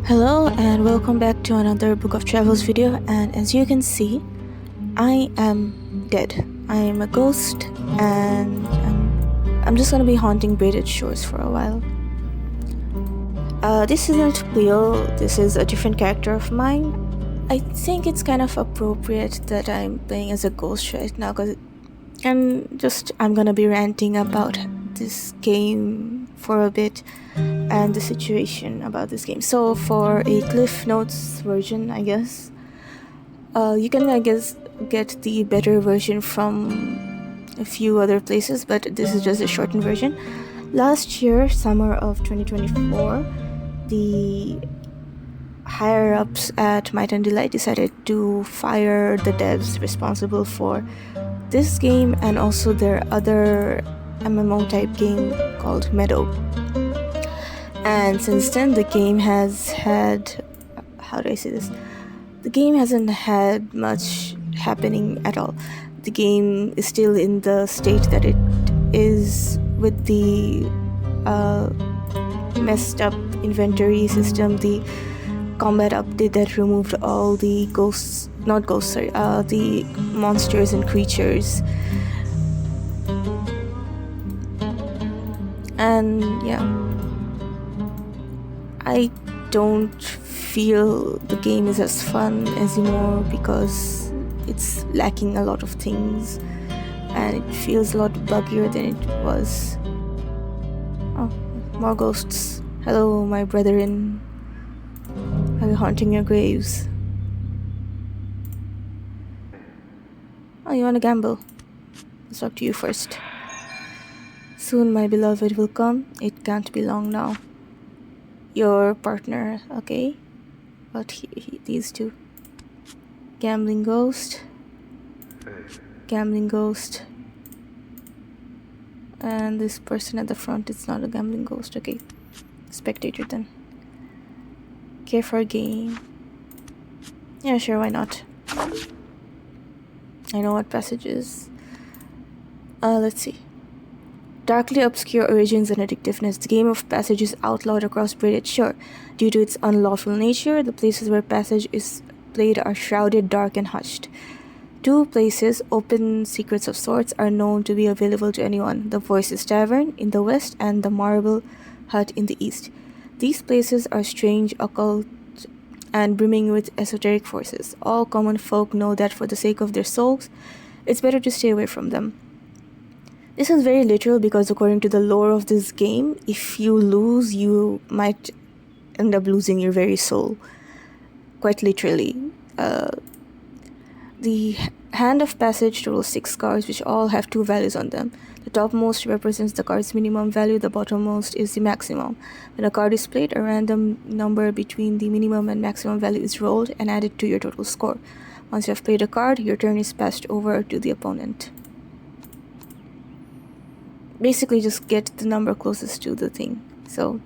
Hello and welcome back to another Book of Travels video, and as you can see, I am dead. I am a ghost and I'm just gonna be haunting Braided Shores for a while. This isn't Cleo, this is a different character of mine. I think it's kind of appropriate that I'm playing as a ghost right now because I'm gonna be ranting about this game for a bit and the situation about this game. So for a Cliff Notes version, I guess, you can get the better version from a few other places, but this is just a shortened version. Last year, summer of 2024, the higher ups at Might&Delight decided to fire the devs responsible for this game and also their other MMO type game called Meadow. And since then, the game has had, how do I say this? The game hasn't had much happening at all. The game is still in the state that it is, with the messed up inventory system, the combat update that removed all the the monsters and creatures. And yeah, I don't feel the game is as fun anymore because it's lacking a lot of things and it feels a lot buggier than it was. Oh, more ghosts. Hello, my brethren. Are you haunting your graves? Oh, you wanna gamble? Let's talk to you first. Soon my beloved will come. It can't be long now. Your partner, okay? But these two. Gambling ghost. Gambling ghost. And this person at the front is not a gambling ghost, okay. Spectator then. Care for a game. Yeah, sure, why not? I know what passage is. Let's see. Darkly obscure origins and addictiveness. The game of passage is outlawed across Braided Shore. Due to its unlawful nature, the places where passage is played are shrouded, dark, and hushed. Two places, open secrets of sorts, are known to be available to anyone: the Voices Tavern in the west and the Marble Hut in the east. These places are strange, occult, and brimming with esoteric forces. All common folk know that for the sake of their souls, it's better to stay away from them. This is very literal because according to the lore of this game, if you lose, you might end up losing your very soul. Quite literally. The hand of passage totals 6 cards, which all have 2 values on them. The topmost represents the card's minimum value, the bottommost is the maximum. When a card is played, a random number between the minimum and maximum value is rolled and added to your total score. Once you have played a card, your turn is passed over to the opponent. Basically, just get the number closest to the thing. So,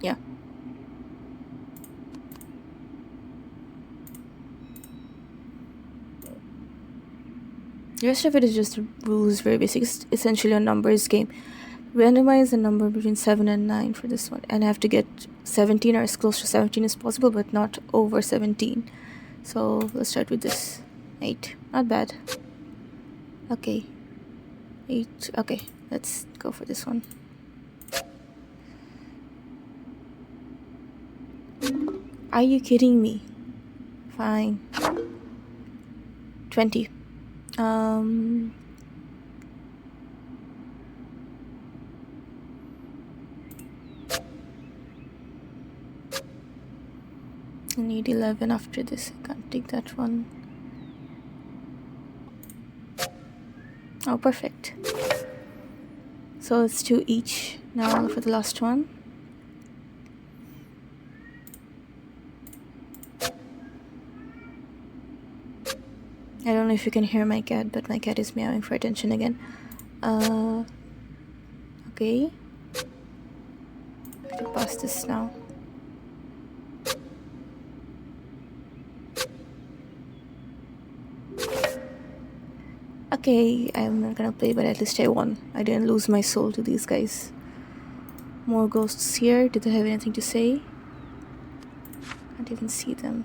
yeah. The rest of it is just rules, very basic. It's essentially a numbers game. Randomize a number between 7 and 9 for this one. And I have to get 17 or as close to 17 as possible, but not over 17. So, let's start with this. 8. Not bad. Okay. 8. Okay, let's go for this one. Are you kidding me? Fine. 20. I need 11 after this. I can't take that one. Oh, perfect. So it's 2 each now for the last one. I don't know if you can hear my cat, but my cat is meowing for attention again. Okay. I have to pass this now. Okay, I'm not gonna play, but at least I won. I didn't lose my soul to these guys. More ghosts here. Do they have anything to say? Can't even see them.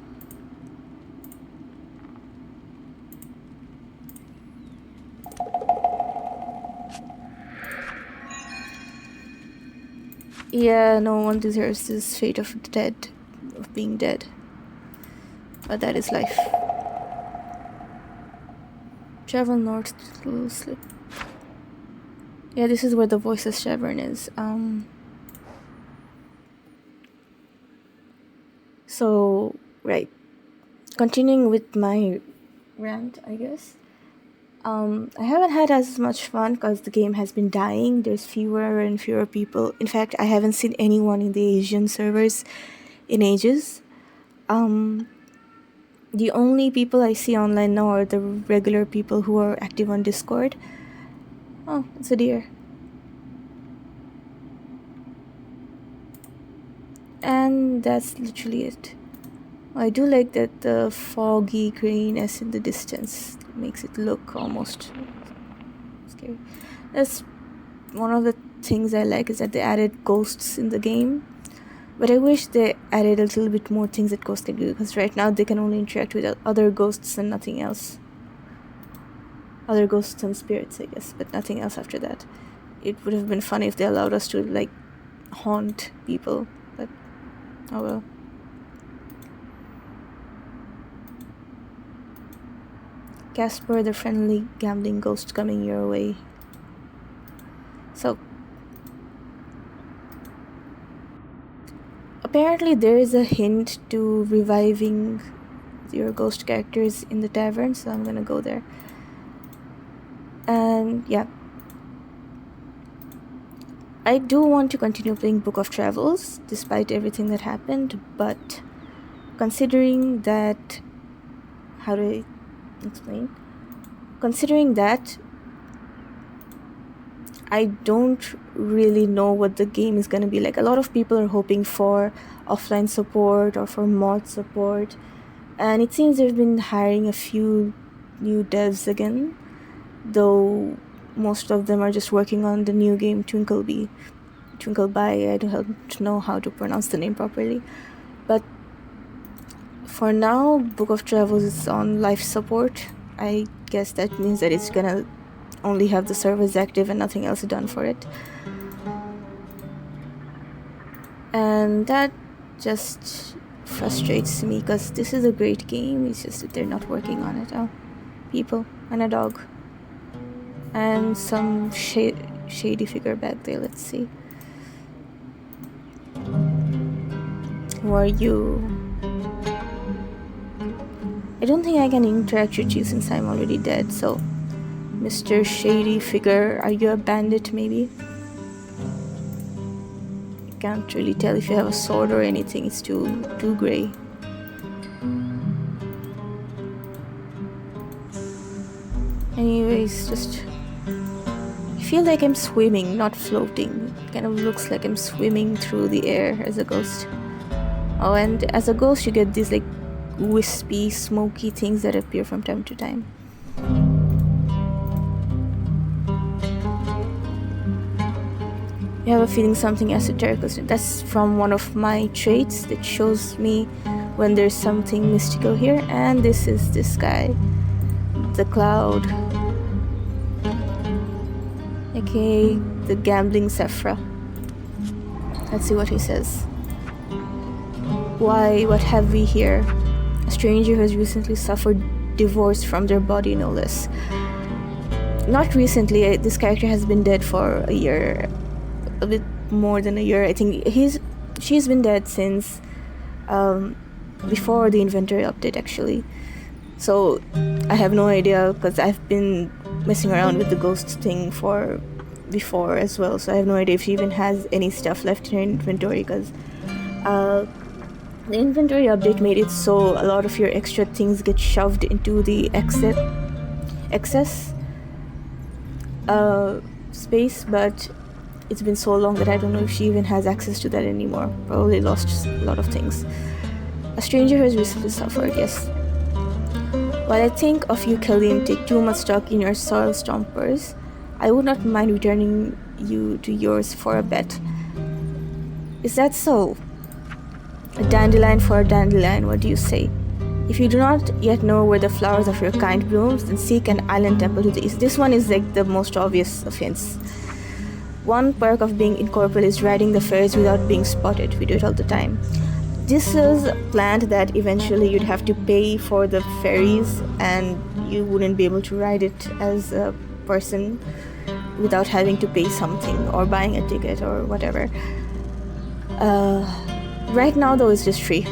Yeah, no one deserves this fate of being dead. But that is life. Travel north to slip. Yeah, this is where the Voices Tavern is. So, right. Continuing with my rant, I guess. I haven't had as much fun because the game has been dying. There's fewer and fewer people. In fact, I haven't seen anyone in the Asian servers in ages. The only people I see online now are the regular people who are active on Discord. Oh, it's a deer. And that's literally it. I do like that the foggy grayness in the distance makes it look almost scary. That's one of the things I like, is that they added ghosts in the game. But I wish they added a little bit more things that ghosts can do, because right now they can only interact with other ghosts and nothing else. Other ghosts and spirits, I guess, but nothing else after that. It would have been fun if they allowed us to, like, haunt people, but oh well. Casper, the friendly gambling ghost coming your way. So, apparently there is a hint to reviving your ghost characters in the tavern, so I'm gonna go there. And yeah, I do want to continue playing Book of Travels despite everything that happened, but considering that, how do I explain? Considering that I don't really know what the game is going to be like. A lot of people are hoping for offline support or for mod support, and it seems they've been hiring a few new devs again, though most of them are just working on the new game Twinkleby. I don't know how to pronounce the name properly, but for now Book of Travels is on life support. I guess that means that it's gonna only have the servers active and nothing else done for it, and that just frustrates me because this is a great game. It's just that they're not working on it. Oh, people and a dog and some shady figure back there. Let's see, who are you? I don't think I can interact with you since I'm already dead. So, Mr. Shady Figure, are you a bandit maybe? I can't really tell if you have a sword or anything. It's too gray. Anyways, just I feel like I'm swimming, not floating. It kind of looks like I'm swimming through the air as a ghost. Oh, and as a ghost you get these like wispy, smoky things that appear from time to time. You have a feeling something esoteric. That's from one of my traits that shows me when there's something mystical here. And this is this guy, the Cloud, aka the Gambling Sephra. Let's see what he says. Why, what have we here? A stranger who has recently suffered divorce from their body, no less. Not recently, this character has been dead for a year, a bit more than a year. I think she's been dead since before the inventory update, actually. So I have no idea, because I've been messing around with the ghost thing for before as well, so I have no idea if she even has any stuff left in her inventory, because the inventory update made it so a lot of your extra things get shoved into the excess space, but it's been so long that I don't know if she even has access to that anymore. Probably lost a lot of things. A stranger who has recently suffered, yes. While I think of you, Kelly, and take too much stock in your soil stompers, I would not mind returning you to yours for a bet. Is that so? A dandelion for a dandelion, what do you say? If you do not yet know where the flowers of your kind blooms, then seek an island temple to the east. This one is like the most obvious offense. One perk of being incorporeal is riding the ferries without being spotted. We do it all the time. This is planned that eventually you'd have to pay for the ferries and you wouldn't be able to ride it as a person without having to pay something or buying a ticket or whatever. Right now though, it's just free.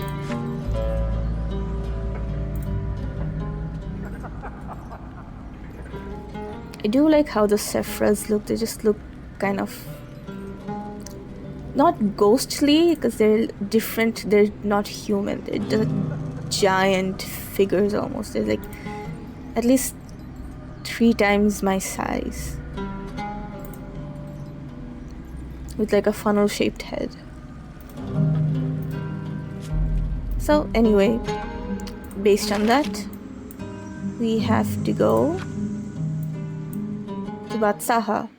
I do like how the Sephras look. They just look kind of not ghostly because they're different. They're not human. They're just giant figures almost. They're like at least 3 times my size with like a funnel shaped head. So anyway, based on that, we have to go to Batsaha.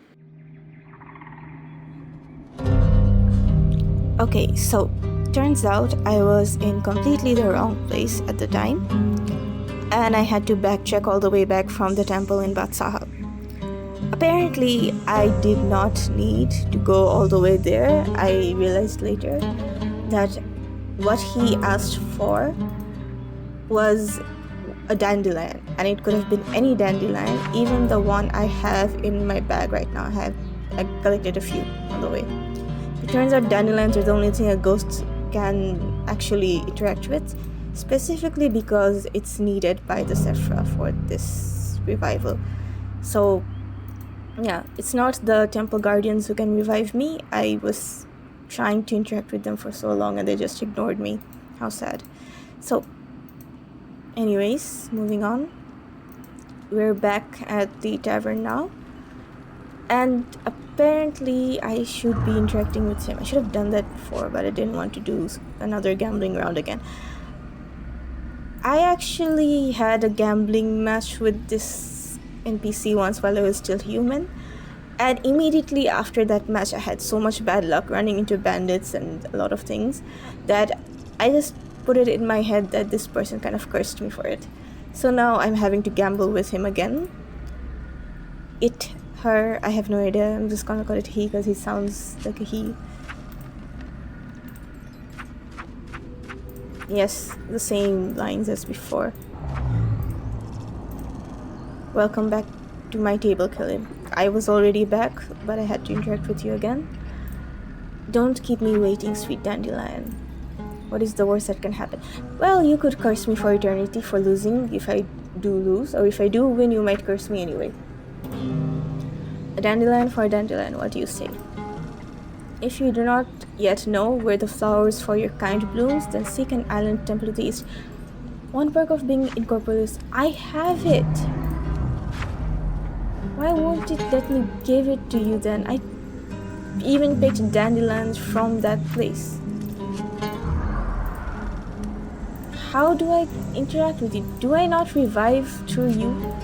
Okay, so turns out I was in completely the wrong place at the time, and I had to backtrack all the way back from the temple in Batsaha. Apparently, I did not need to go all the way there. I realized later that what he asked for was a dandelion, and it could have been any dandelion, even the one I have in my bag right now. I collected a few on the way. It turns out dandelions are the only thing a ghost can actually interact with, specifically because it's needed by the Sephra for this revival. So yeah, it's not the temple guardians who can revive me. I was trying to interact with them for so long and they just ignored me. How sad. So anyways, moving on. We're back at the tavern now, and apparently I should be interacting with him. I should have done that before, but I didn't want to do another gambling round again. I actually had a gambling match with this NPC once while I was still human, and immediately after that match I had so much bad luck running into bandits and a lot of things that I just put it in my head that this person kind of cursed me for it. So now I'm having to gamble with him again. It, her, I have no idea. I'm just gonna call it he because he sounds like a he. Yes, the same lines as before. Welcome back to my table, Kalim. I was already back, but I had to interact with you again. Don't keep me waiting, sweet dandelion. What is the worst that can happen? Well, you could curse me for eternity for losing if I do lose, or if I do win, you might curse me anyway. A dandelion for a dandelion, what do you say? If you do not yet know where the flowers for your kind blooms, then seek an island temple to the east. One perk of being incorporeal is I have it. Why won't it let me give it to you then? I even picked dandelions from that place. How do I interact with you? Do I not revive through you?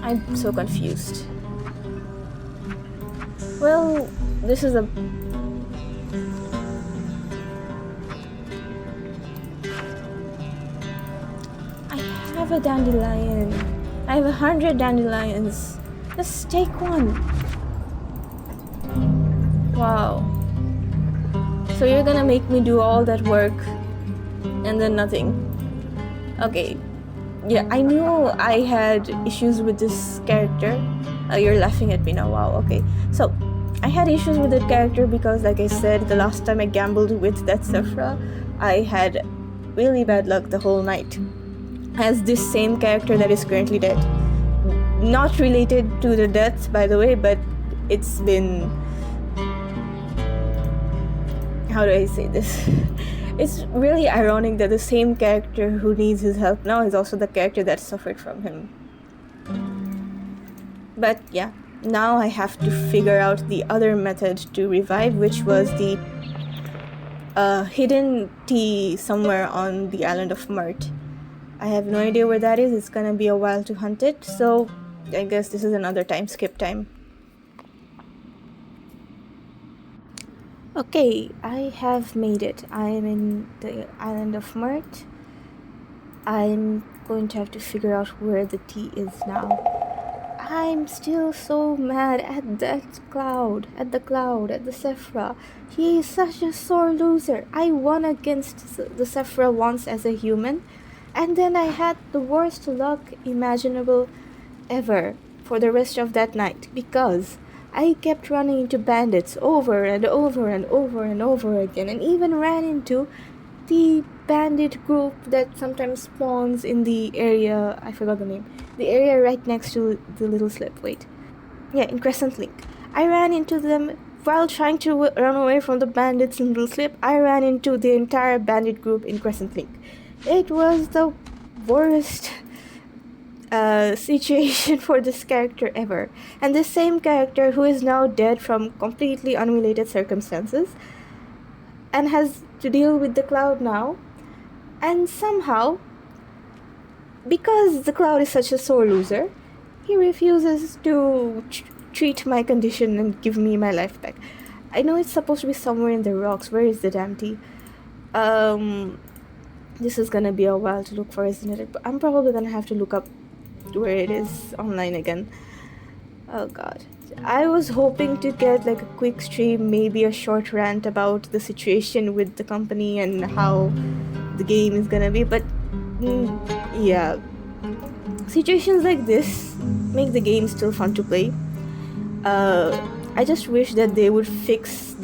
I'm so confused. Well, this is a... I have a dandelion. I have 100 dandelions. Just take one. Wow. So you're gonna make me do all that work and then nothing. Okay. Yeah, I knew I had issues with this character. You're laughing at me now. Wow, okay. So, I had issues with that character because, like I said, the last time I gambled with that Sephra, I had really bad luck the whole night. As this same character that is currently dead. Not related to the death, by the way, but it's been... How do I say this? It's really ironic that the same character who needs his help now is also the character that suffered from him. But yeah, now I have to figure out the other method to revive, which was the hidden tea somewhere on the island of Might. I have no idea where that is. It's gonna be a while to hunt it, so I guess this is another time skip time. Okay, I have made it. I am in the island of Mirt. I'm going to have to figure out where the tea is now. I'm still so mad at the cloud, at the Sephra. He is such a sore loser. I won against the Sephra once as a human, and then I had the worst luck imaginable ever for the rest of that night because I kept running into bandits over and over and over and over again, and even ran into the bandit group that sometimes spawns in the area, I forgot the name, the area right next to the little slip. Wait. Yeah, in Crescent Link. I ran into them while trying to run away from the bandits in Little Slip. I ran into the entire bandit group in Crescent Link. It was the worst situation for this character ever. And this same character, who is now dead from completely unrelated circumstances and has to deal with the cloud now, and somehow, because the cloud is such a sore loser, he refuses to treat my condition and give me my life back. I know it's supposed to be somewhere in the rocks. Where is the damn tea? This is gonna be a while to look for, isn't it? I'm probably gonna have to look up where it is online again. Oh god. I was hoping to get like a quick stream, maybe a short rant about the situation with the company and how the game is gonna be, but yeah. Situations like this make the game still fun to play. I just wish that they would fix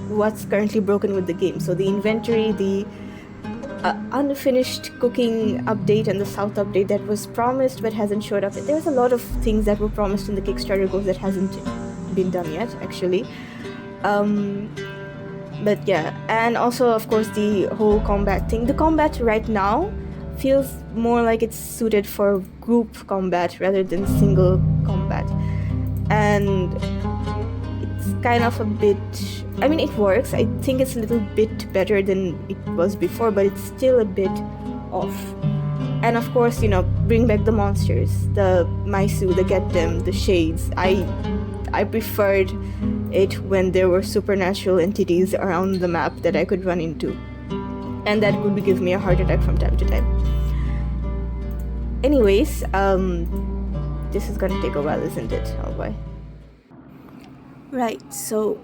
what's currently broken with the game. So the inventory, the unfinished cooking update, and the south update that was promised but hasn't showed up. There's a lot of things that were promised in the Kickstarter goals that hasn't been done yet, actually. But yeah, and also of course the whole combat thing. The combat right now feels more like it's suited for group combat rather than single combat, and it's kind of a bit, I mean, it works. I think it's a little bit better than it was before, but it's still a bit off. And of course, bring back the monsters, the Maisu, the Get Them, the Shades. I preferred it when there were supernatural entities around the map that I could run into, and that would give me a heart attack from time to time. Anyways, this is gonna take a while, isn't it? Oh boy. Right, so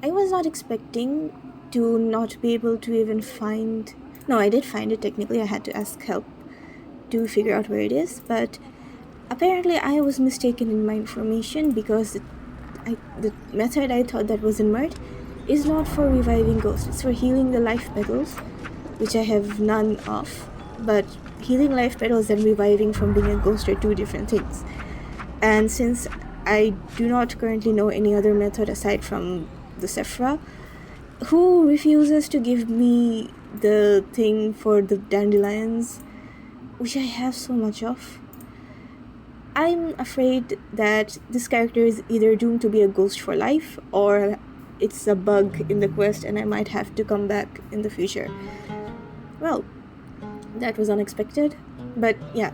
I was not expecting to not be able to even find... No, I did find it technically. I had to ask help to figure out where it is, but apparently I was mistaken in my information because the method I thought that was in Mert is not for reviving ghosts. It's for healing the life petals, which I have none of. But healing life petals and reviving from being a ghost are two different things. And since I do not currently know any other method aside from the Sephra, who refuses to give me the thing for the dandelions, which I have so much of, I'm afraid that this character is either doomed to be a ghost for life, or it's a bug in the quest and I might have to come back in the future. Well, that was unexpected. But yeah,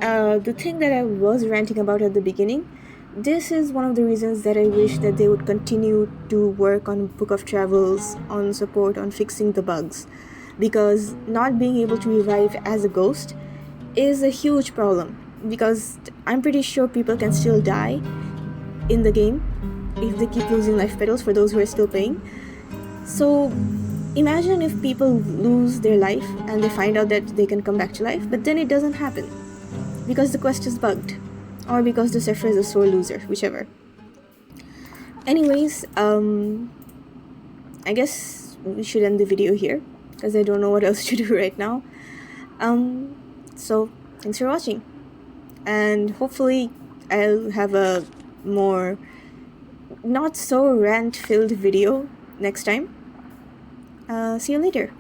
the thing that I was ranting about at the beginning, this is one of the reasons that I wish that they would continue to work on Book of Travels, on support, on fixing the bugs. Because not being able to revive as a ghost is a huge problem. Because I'm pretty sure people can still die in the game if they keep losing life petals, for those who are still playing. So imagine if people lose their life and they find out that they can come back to life, but then it doesn't happen because the quest is bugged, or because the Sephra is a sore loser, whichever. Anyways, I guess we should end the video here because I don't know what else to do right now. So thanks for watching, and hopefully I'll have a more not so rant-filled video next time. See you later.